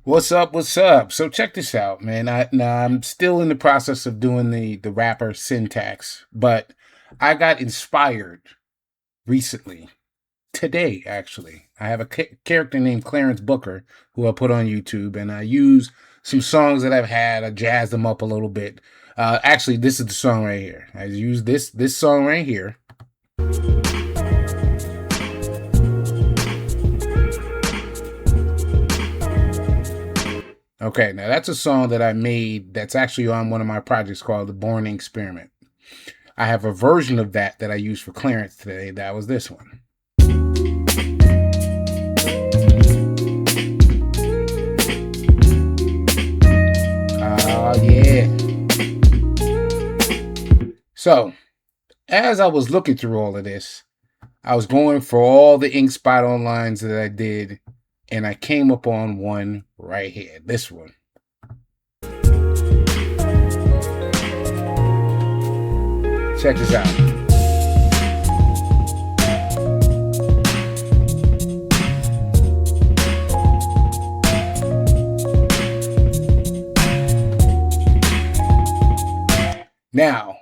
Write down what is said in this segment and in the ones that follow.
What's up? What's up? So check this out, man. I'm still in the process of doing the rapper syntax, but I got inspired recently. Today, actually, I have a character named Clarence Booker who I put on YouTube, and I use some songs that I've had. I jazzed them up a little bit. Actually, this is the song right here. I use this song right here. Okay, now that's a song that I made that's actually on one of my projects called The Born Experiment. I have a version of that I used for Clarence today. That was this one. Oh, yeah. So, as I was looking through all of this, I was going for all the ink spot on lines that I did, and I came up on one right here. This one. Check this out. Now,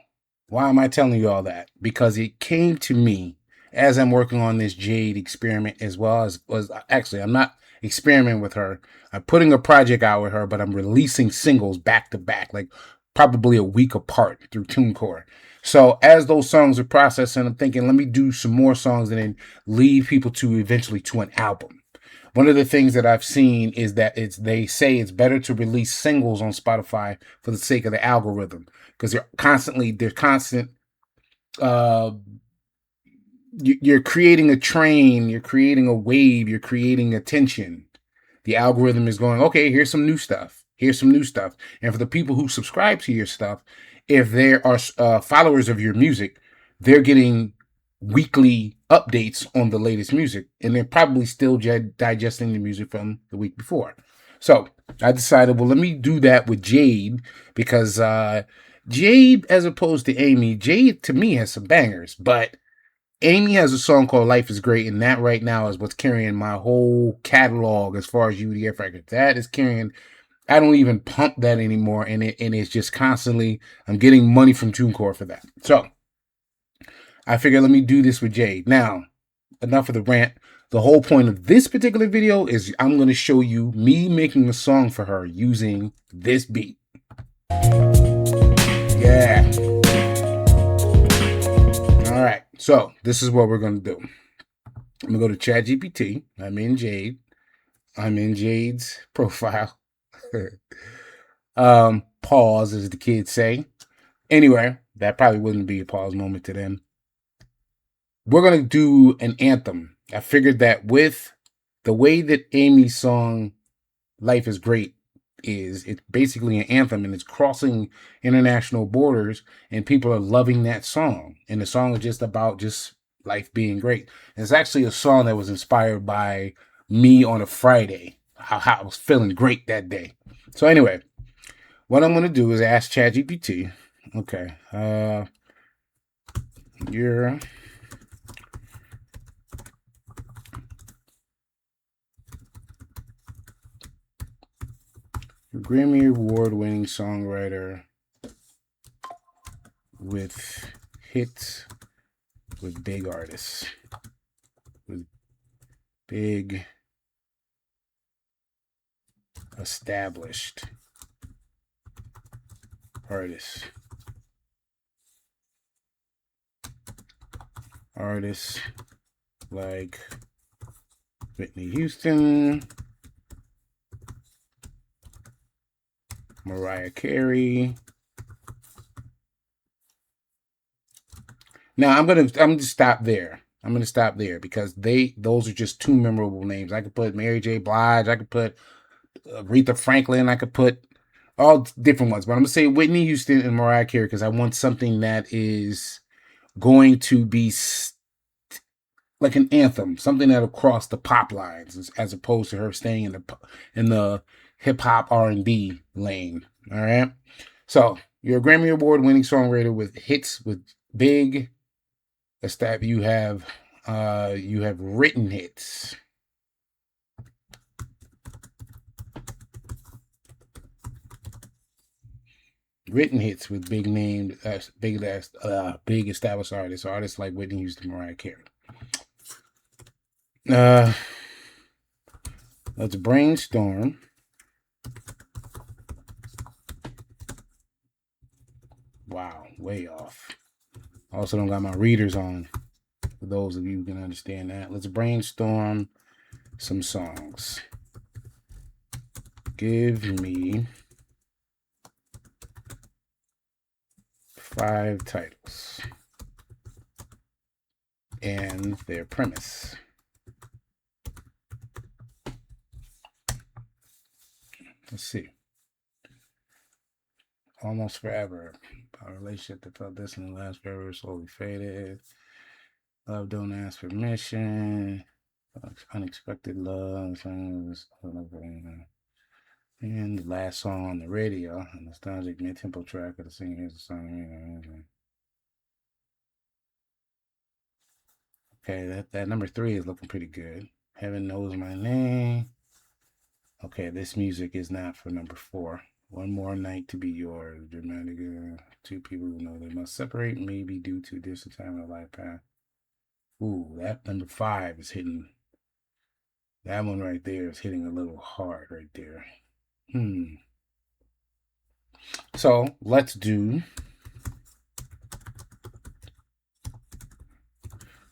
why am I telling you all that? Because it came to me as I'm working on this Jade experiment, as well as actually, I'm not experimenting with her. I'm putting a project out with her, but I'm releasing singles back to back, like probably a week apart through TuneCore. So as those songs are processing, I'm thinking, let me do some more songs and then lead people to eventually to an album. One of the things that I've seen is that they say it's better to release singles on Spotify for the sake of the algorithm, because they're constant uh you're creating a train, you're creating a wave, you're creating attention. The algorithm is going, okay, here's some new stuff. Here's some new stuff. And for the people who subscribe to your stuff, if they are followers of your music, they're getting weekly updates on the latest music, and they're probably still digesting the music from the week before. So I decided, well, let me do that with Jade, because Jade, as opposed to Amy, Jade to me has some bangers, but Amy has a song called Life is Great, and that right now is what's carrying my whole catalog as far as UDF records. That is carrying, I don't even pump that anymore, and it's just constantly, I'm getting money from TuneCore for that. So I figured, let me do this with Jade. Now, enough of the rant. The whole point of this particular video is I'm going to show you me making a song for her using this beat. Yeah. All right. So this is what we're going to do. I'm going to go to ChatGPT. I'm in Jade. I'm in Jade's profile. Pause, as the kids say. Anyway, that probably wouldn't be a pause moment to them. We're going to do an anthem. I figured that with the way that Amy's song Life is Great is, it's basically an anthem, and it's crossing international borders, and people are loving that song. And the song is just about just life being great. And it's actually a song that was inspired by me on a Friday, how I was feeling great that day. So anyway, what I'm going to do is ask ChatGPT, okay, your Grammy Award-winning songwriter with hits with big artists, with big established artists. Artists like Whitney Houston, Mariah Carey. Now I'm gonna stop there. I'm gonna stop there because those are just two memorable names. I could put Mary J. Blige. I could put Aretha Franklin. I could put all different ones, but I'm gonna say Whitney Houston and Mariah Carey because I want something that is going to be like an anthem, something that'll cross the pop lines, as opposed to her staying in the hip hop R&B lane. All right. So you're a Grammy Award winning songwriter with hits with big. You have written hits. written hits with big named, big established artists like Whitney Houston, Mariah Carey. Let's brainstorm. Wow, way off. Also don't got my readers on. For those of you who can understand that, let's brainstorm some songs. Give me 5 titles and their premise. Let's see. Almost Forever. Our relationship that felt distant and last forever slowly faded. Love Don't Ask Permission. Unexpected Love. And the last song on the radio. A nostalgic mid-tempo track of the singer. Here's the song. Okay, that number 3 is looking pretty good. Heaven Knows My Name. Okay, this music is not for number 4. One More Night to Be Yours. Dramatic. 2 people who know they must separate, maybe due to distant time in a life path. Ooh, that number 5 is hitting. That one right there is hitting a little hard right there. So let's do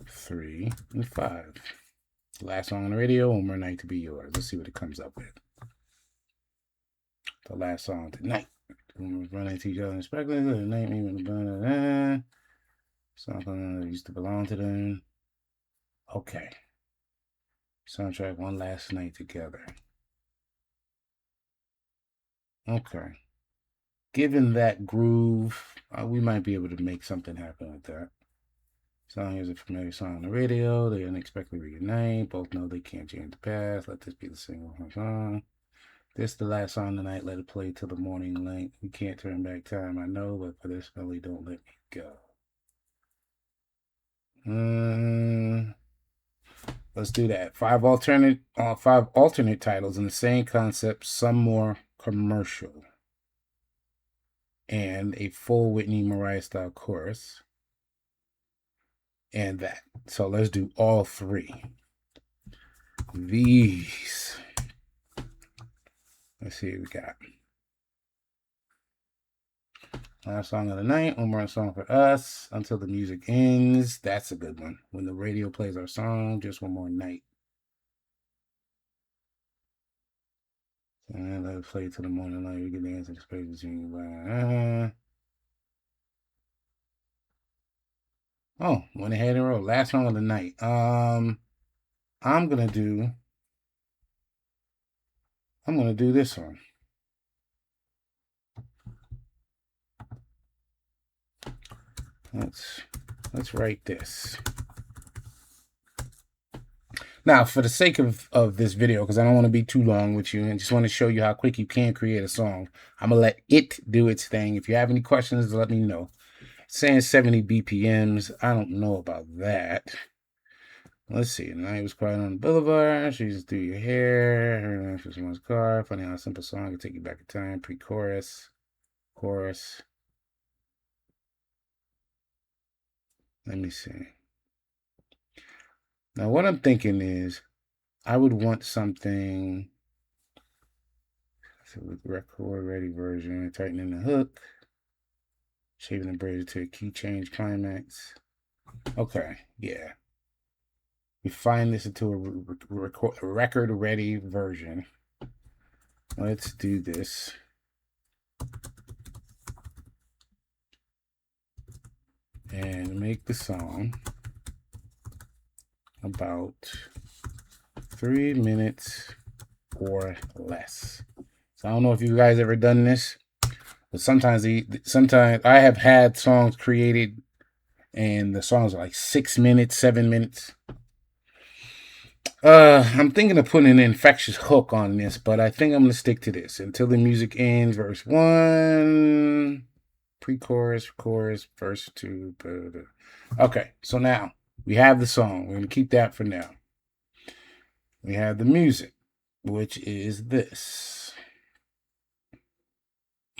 3 and 5. Last song on the radio, One More Night to Be Yours. Let's see what it comes up with. The last song tonight. Running to each other and speculating. The night even something that used to belong to them. Okay. Soundtrack One Last Night Together. Okay. Given that groove, we might be able to make something happen with that. Song is a familiar song on the radio. They unexpectedly reunite. Both know they can't change the past. Let this be the single song. This the last song tonight. Let it play till the morning light. We can't turn back time, I know, but for this melody, don't let me go. Let's do that. 5 alternate titles in the same concept, some more commercial, and a full Whitney Mariah style chorus, and that. So let's do all 3. These. Let's see what we got. Last song of the night, One More Song for Us, Until the Music Ends. That's a good one. When the radio plays our song, Just One More Night. And let it play till the morning light. We can dance in the space between. Oh, went ahead and wrote last song of the night. I'm gonna do this one. Let's write this. Now, for the sake of this video, because I don't want to be too long with you and just want to show you how quick you can create a song, I'm going to let it do its thing. If you have any questions, let me know. It's saying 70 BPMs. I don't know about that. Let's see. The night was quiet on the boulevard. She just threw your hair. Her life was someone's car. Funny how a simple song can take you back in time. Pre-chorus. Chorus. Let me see. Now, what I'm thinking is I would want something with record ready version, tightening the hook, shaving the bridge to a key change climax. Okay, yeah. Refine this into a record ready version. Let's do this. And make the song about 3 minutes or less. So I don't know if you guys ever done this, but sometimes I have had songs created and the songs are like 6 minutes, 7 minutes. I'm thinking of putting an infectious hook on this, but I think I'm gonna stick to this. Until the Music Ends, verse 1, pre-chorus, chorus, verse 2. Okay, so now we have the song. We're gonna keep that for now. We have the music, which is this.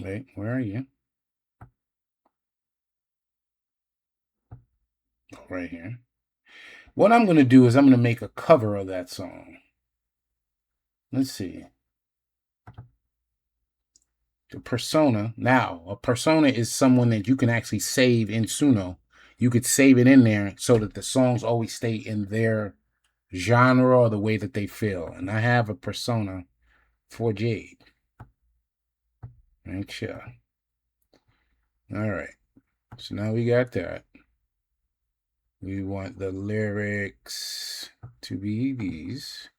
Wait, where are you? right here. What I'm going to do is I'm going to make a cover of that song. Let's see. The persona. Now, a persona is someone that you can actually save in Suno. You could save it in there so that the songs always stay in their genre or the way that they feel. And I have a persona for Jade. Make sure. All right. So now we got that. We want the lyrics to be these.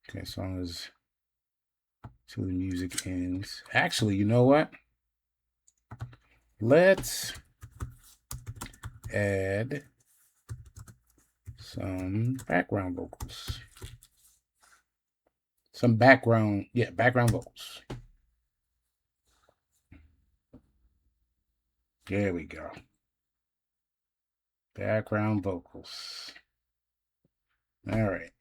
Okay, song is till the music ends. Actually, you know what? Let's add some background vocals. Some background vocals. There we go. Background vocals. All right.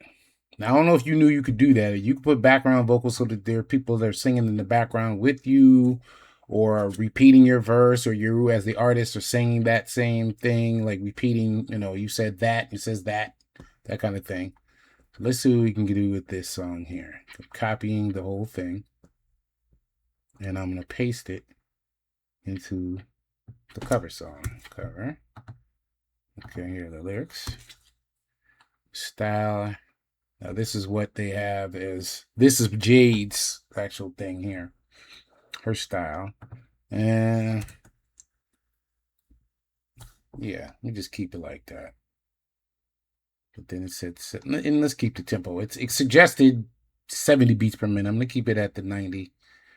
Now, I don't know if you knew you could do that. You could put background vocals so that there are people that are singing in the background with you or repeating your verse, or you as the artist are singing that same thing, like repeating, you said that, it says that kind of thing. So let's see what we can do with this song here. I'm copying the whole thing, and I'm going to paste it into the cover song. Cover. Okay, here are the lyrics. Style. Now this is what they have this is Jade's actual thing here. Her style. And yeah, we just keep it like that. But then it said, and let's keep the tempo. It's suggested 70 beats per minute. I'm going to keep it at the 90.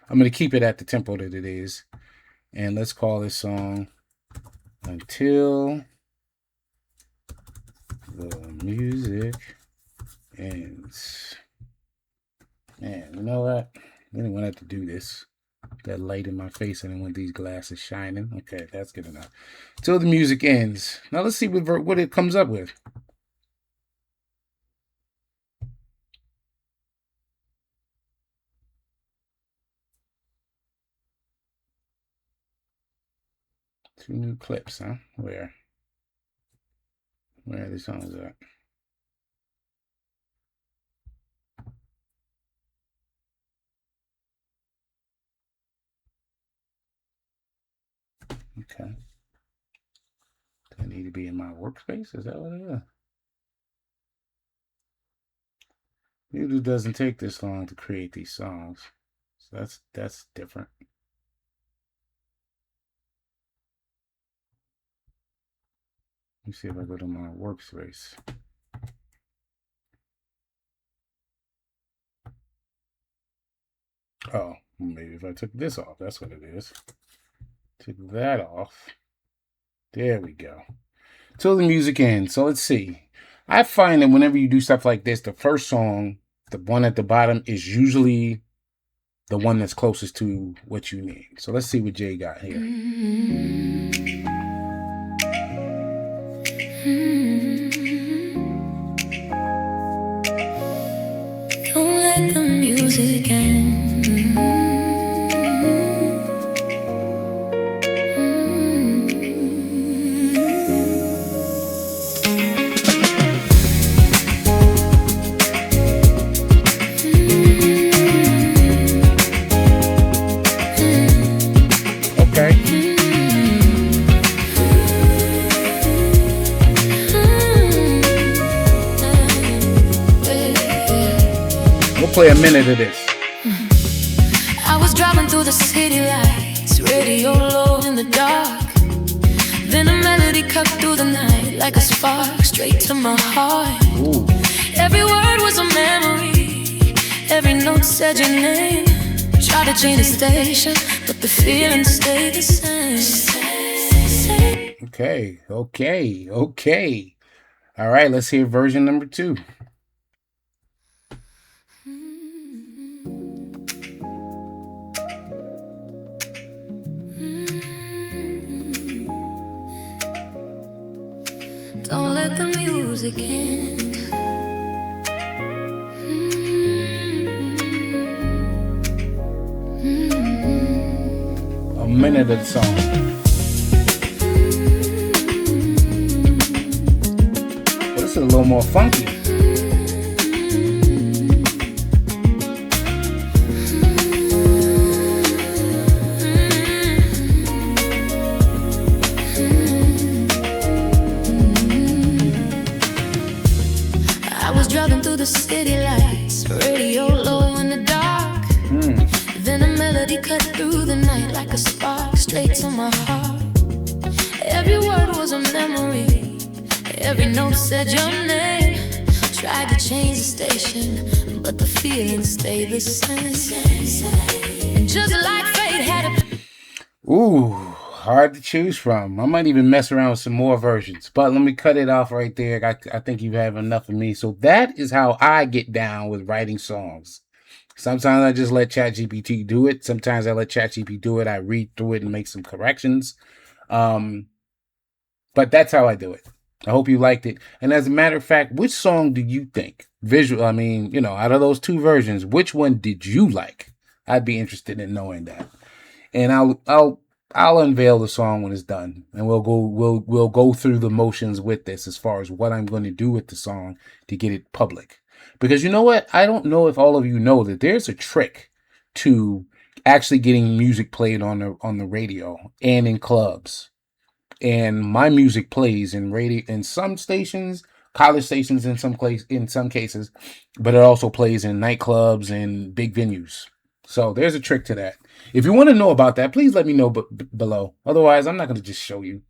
I'm going to keep it at the tempo that it is. And let's call this song Until the Music Ends. Man, you know what? I didn't want to have to do this. That light in my face. I didn't want these glasses shining. Okay, that's good enough. Till the music ends. Now let's see what it comes up with. Two new clips, huh? Where are the songs at? Okay. Do I need to be in my workspace? Is that what it is? It doesn't take this long to create these songs. So that's different. Let me see if I go to my workspace. Oh, maybe if I took this off, that's what it is. Took that off. There we go. Till the music ends. So let's see. I find that whenever you do stuff like this, the first song, the one at the bottom, is usually the one that's closest to what you need. So let's see what Jay got here. Don't let the music end. Play a minute of this. I was driving through the city lights, radio low in the dark. Then a melody cut through the night like a spark, straight to my heart. Ooh. Every word was a memory, every note said your name. Tried to change the station, but the feeling stayed the same. Okay. All right, let's hear version number 2. Don't let the music end. minute of the song. Well, this is a little more funky. I was driving through the city lights, radio low in the dark. Then a melody cut through the night like a spark, straight to my heart. Every word was a memory, every note said your name. Tried to change the station, but the feeling stayed the same. Just like fate had a... Ooh, hard to choose from. I might even mess around with some more versions, but let me cut it off right there. I think you have enough of me. So that is how I get down with writing songs. Sometimes I just let ChatGPT do it. Sometimes I let ChatGPT do it. I read through it and make some corrections. But that's how I do it. I hope you liked it. And as a matter of fact, which song do you think? Out of those two versions, which one did you like? I'd be interested in knowing that. And I'll unveil the song when it's done, and we'll go through the motions with this as far as what I'm going to do with the song to get it public. Because you know what? I don't know if all of you know that there's a trick to actually getting music played on the radio and in clubs. And my music plays in some stations, college stations in some cases, but it also plays in nightclubs and big venues. So there's a trick to that. If you want to know about that, please let me know below. Otherwise, I'm not going to just show you.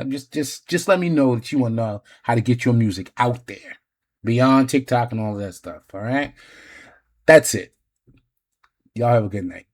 Just let me know that you want to know how to get your music out there beyond TikTok and all of that stuff. All right. That's it. Y'all have a good night.